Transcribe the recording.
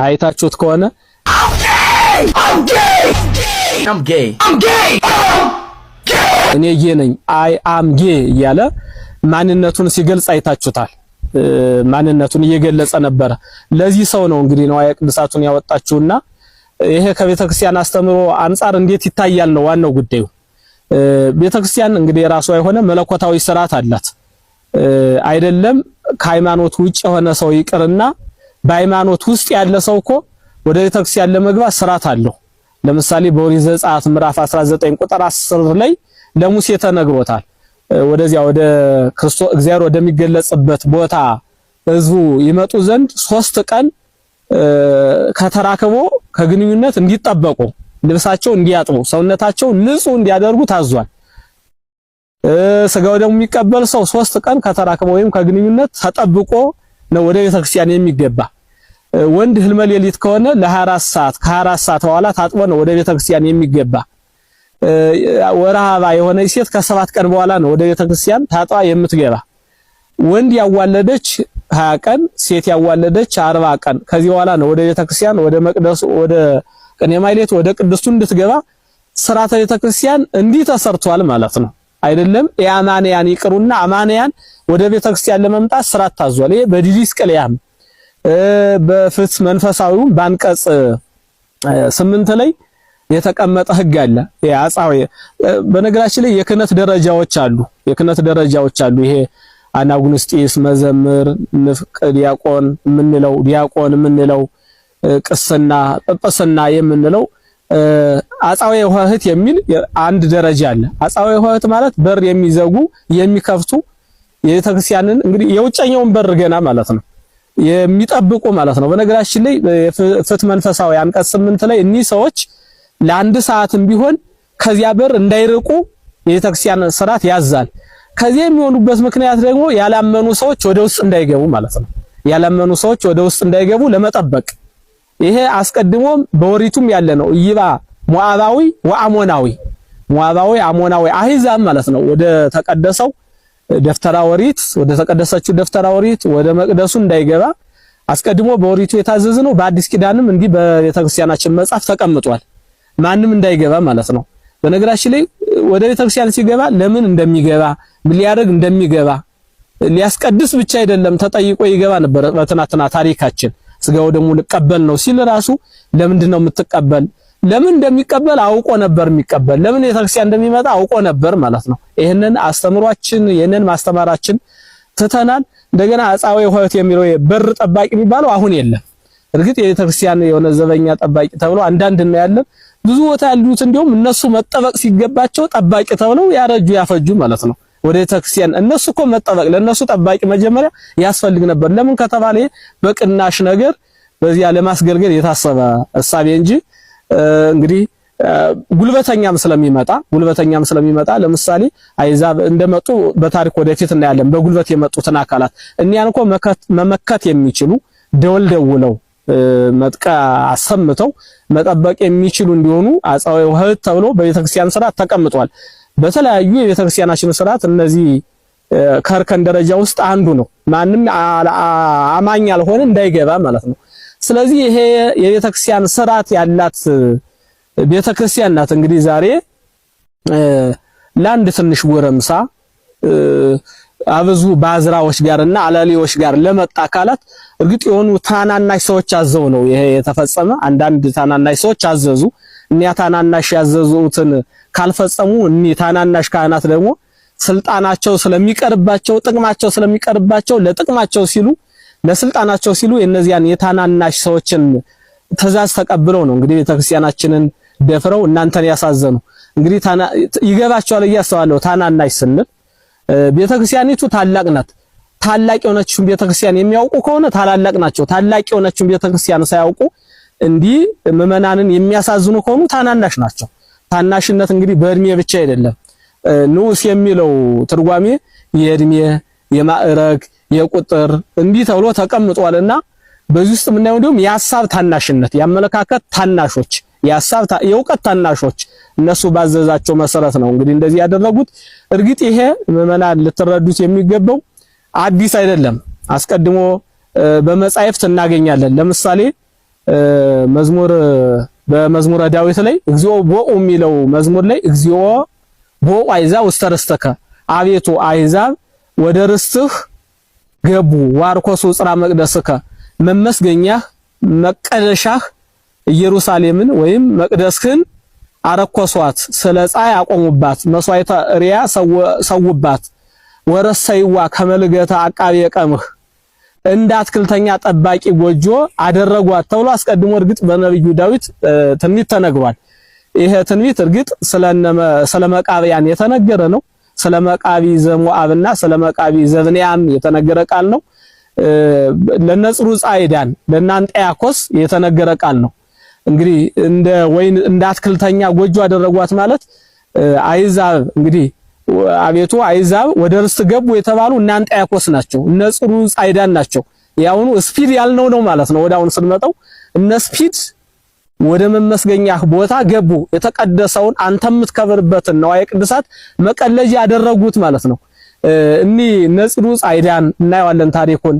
አይታችሁት ከሆነ እኔ ጌ ነኝ አይ አም ጌ እያለ ማንነቱን ሲገልጽ አይታችሁታል። ማንነቱን እየገለጸ ነበር። ለዚህ ሰው ነው እንግዲህ ንዋየ ቅድሳቱን ያወጣችውና ይሄ ከቤተክርስቲያን አስተምሮ አንፃር እንዴት ይታያል ነው ዋናው ጉዳዩ። ቤተክርስቲያን እንግዲህ የራሷ የሆነ መለኮታዊ ስርዓት አላት። አይደለም ከሃይማኖት ውጭ የሆነ ሰው ይቅርና በሃይማኖት ውስጥ ያለ ሰው እኮ ወደ ቤተክርስቲያን ለመግባት ስርዓት አለው። ለምሳሌ በኦሪት ዘጸአት ምዕራፍ 19 ቁጥር 10 ላይ ለሙሴ ተነግሮታል። ወደዚያ ወደ ክርስቶስ እግዚአብሔር ወደሚገለጽበት ቦታ ህዝቡ ይመጡ ዘንድ 3 ቀን ከተራክቦ ከግንኙነት እንዲጠበቁ ልብሳቸው እንዲያጥቡ ሰውነታቸው ንጹህ እንዲያደርጉ ታዟል። ስጋው ደግሞ የሚቀበል ሰው 3 ቀን ከተራክቦ ወይም ከግንኙነት ተጠብቆ ነው ወደ ቤተክርስቲያን የሚገባ። ወንድ ህልመ ሌሊት ከሆነ ለ24 ሰዓት ከ24 ሰዓት በኋላ ታጥቦ ነው ወደ ቤተክርስቲያን የሚገባ። ወራሃባ የሆነ ሴት ከ7 ቀን በኋላ ነው ወደ ቤተክርስቲያን ታጥባ የምትገባ። ወንድ ያዋለደች 20 ቀን ሴት ያዋለደች 40 ቀን ከዚህ በኋላ ነው ወደ ቤተክርስቲያን ወደ መቅደሱ ወደ ቅኔ ማህሌት ወደ ቅድስቱ እንድትገባ ሥርዓተ ቤተክርስቲያን እንዲህ ተሰርቷል ማለት ነው። አይደለም የአማንያን ይቅሩና አማንያን ወደ ቤተክርስቲያን ለመምጣት ሥርዓት ታዟል። ይሄ በዲድስቅልያም በፍትሕ መንፈሳዊው በአንቀጽ 8 ላይ የተቀመጠ ህግ አለ። ያጻው በነገራችን ላይ የክህነት ደረጃዎች አሉ። የክህነት ደረጃዎች አሉ። ይሄ አናጉንስጢስ፣ መዘምር፣ ንፍቅ ዲያቆን የምንለው ዲያቆን የምንለው ቅስና፣ ጵጵስና የምንለው አጻዊ ሆህት የሚል አንድ ደረጃ አለ። አጻዊ ሆህት ማለት በር የሚዘጉ የሚከፍቱ የቤተክርስቲያንን እንግዲህ የውጨኛውን በር ገና ማለት ነው የሚጠብቁ ማለት ነው። በነገራችን ላይ ፍትሕ መንፈሳዊ አንቀጽ 8 ላይ እኒህ ሰዎች ለአንድ ሰዓትም ቢሆን ከዚያ በር እንዳይርቁ የቤተክርስቲያን ሥርዓት ያዛል። ከዚህ የሚሆኑበት ምክንያት ደግሞ ያላመኑ ሰዎች ወደ ውስጥ እንዳይገቡ ማለት ነው። ያላመኑ ሰዎች ወደ ውስጥ እንዳይገቡ ለመጠበቅ ይሄ አስቀድሞም በወሪቱም ያለ ነው። ይባ ሞዓባዊ ወአሞናዊ ሞዓባዊ አሞናዊ አህዛብ ማለት ነው። ወደ ተቀደሰው ደፍተራ ወሪት ወደ ተቀደሰችው ደፍተራ ወሪት ወደ መቅደሱ እንዳይገባ አስቀድሞ በወሪቱ የታዘዘ ነው። በአዲስ ኪዳንም እንዲህ በቤተክርስቲያናችን መጽሐፍ ተቀምጧል። ማንም እንዳይገባ ማለት ነው። በነገራችን ላይ ወደ ቤተክርስቲያን ሲገባ ለምን እንደሚገባ ምን ሊያደርግ እንደሚገባ ሊያስቀድስ ብቻ አይደለም ተጠይቆ ይገባ ነበር። በትናንትና ታሪካችን ስጋው ደግሞ ልቀበል ነው ሲል ራሱ ለምንድን ነው የምትቀበል? ለምን እንደሚቀበል አውቆ ነበር የሚቀበል። ለምን ቤተክርስቲያን እንደሚመጣ አውቆ ነበር ማለት ነው። ይሄንን አስተምሯችን ይሄንን ማስተማራችን ትተናል። እንደገና አጻዊ ሆህት የሚለው በር ጠባቂ የሚባለው አሁን የለም። እርግጥ የቤተክርስቲያን የሆነ ዘበኛ ጠባቂ ተብሎ አንዳንድ ነው ያለን። ብዙ ቦታ ያሉት እንደውም እነሱ መጠበቅ ሲገባቸው ጠባቂ ተብለው ያረጁ ያፈጁ ማለት ነው። ወደ ቤተክርስቲያን እነሱ እኮ መጠበቅ ለነሱ ጠባቂ መጀመሪያ ያስፈልግ ነበር። ለምን ከተባለ በቅናሽ ነገር በዚያ ለማስገልገል የታሰበ እሳቤ እንጂ እንግዲህ ጉልበተኛም ስለሚመጣ ለምሳሌ አይዛብ እንደመጡ በታሪክ ወደፊት እናያለን። በጉልበት የመጡትን አካላት እኒያን እኮ መመከት የሚችሉ ደወል ደውለው መጥቃ አሰምተው መጠበቅ የሚችሉ እንዲሆኑ አጻዊ ሆህት ተብሎ በቤተክርስቲያን ሥርዓት ተቀምጧል። በተለያዩ የቤተክርስቲያናችን ሥርዓት እነዚህ ከርከን ደረጃ ውስጥ አንዱ ነው። ማንም አማኝ ያልሆነ እንዳይገባ ማለት ነው። ስለዚህ ይሄ የቤተክርስቲያን ሥርዓት ያላት ቤተክርስቲያን ናት። እንግዲህ ዛሬ ለአንድ ትንሽ ጎረምሳ አብዙ ባዝራዎች ጋርና አላሊዎች ጋር ለመጣ አካላት እርግጥ የሆኑ ታናናሽ ሰዎች አዘው ነው ይሄ የተፈጸመ። አንዳንድ ታናናሽ ሰዎች አዘዙ። እኒያ ታናናሽ ያዘዙትን ካልፈጸሙ እኒ ታናናሽ ካህናት ደግሞ ስልጣናቸው ስለሚቀርባቸው ጥቅማቸው ስለሚቀርባቸው ለጥቅማቸው ሲሉ ለስልጣናቸው ሲሉ የነዚያን የታናናሽ ሰዎችን ትእዛዝ ተቀብለው ነው እንግዲህ ቤተክርስቲያናችንን ደፍረው እናንተን ያሳዘኑ። እንግዲህ ይገባቸዋል እያስተዋለው ታናናሽ ስንል ቤተክርስቲያኒቱ ታላቅ ናት። ታላቅ የሆነችውን ቤተክርስቲያን የሚያውቁ ከሆነ ታላላቅ ናቸው። ታላቅ የሆነችውን ቤተክርስቲያን ሳያውቁ እንዲህ ምዕመናንን የሚያሳዝኑ ከሆኑ ታናናሽ ናቸው። ታናሽነት እንግዲህ በእድሜ ብቻ አይደለም። ንዑስ የሚለው ትርጓሜ የእድሜ የማዕረግ የቁጥር እንዲህ ተብሎ ተቀምጧልና በዚህ ውስጥ የምናየው ደግሞ የሐሳብ ታናሽነት ያመለካከት ታናሾች የእውቀት ታናሾች እነሱ ባዘዛቸው መሰረት ነው እንግዲህ እንደዚህ ያደረጉት። እርግጥ ይሄ ምዕመናን ልትረዱት የሚገባው አዲስ አይደለም። አስቀድሞ በመጻሕፍት እናገኛለን። ለምሳሌ መዝሙር በመዝሙረ ዳዊት ላይ እግዚኦ ቦኡ የሚለው መዝሙር ላይ እግዚኦ ቦኡ አሕዛብ ውስተ ርስትከ አቤቱ አሕዛብ ወደ ርስትህ ገቡ ዋርኮሱ ጽራ መቅደስከ መመስገኛህ መቀደሻህ ኢየሩሳሌምን ወይም መቅደስህን አረኮሷት ስለ ፀሐይ አቆሙባት መስዋዕተ ሪያ ሰውባት ወረሰይዋ ከመልገታ አቃቤ ቀምህ እንዳትክልተኛ ጠባቂ ጎጆ አደረጓት ተብሎ አስቀድሞ እርግጥ በነብዩ ዳዊት ትንቢት ተነግሯል። ይሄ ትንቢት እርግጥ ስለ መቃብያን የተነገረ ነው። ስለ መቃቢ ዘሞአብና ስለ መቃቢ ዘብንያም የተነገረ ቃል ነው። ለነጽሩ ጻይዳን ለናንጠያኮስ የተነገረ ቃል ነው። እንግዲህ እንደ ወይን እንዳትክልተኛ ጎጆ አደረጓት ማለት አሕዛብ እንግዲህ አቤቱ አሕዛብ ወደ ርስት ገቡ የተባሉ እናንጠያኮስ ናቸው። እነጽሩ ጻይዳን ናቸው። ያውኑ ስፒድ ያልነው ነው ማለት ነው። ወዳውን ስንመጣው እነ ስፒድ ወደ መመስገኛህ ቦታ ገቡ የተቀደሰውን አንተ የምትከብርበትን ነው ቅዱሳት መቀለጃ ያደረጉት ማለት ነው። እኒ ነጽሩ ጻይዳን እናየዋለን ታሪኩን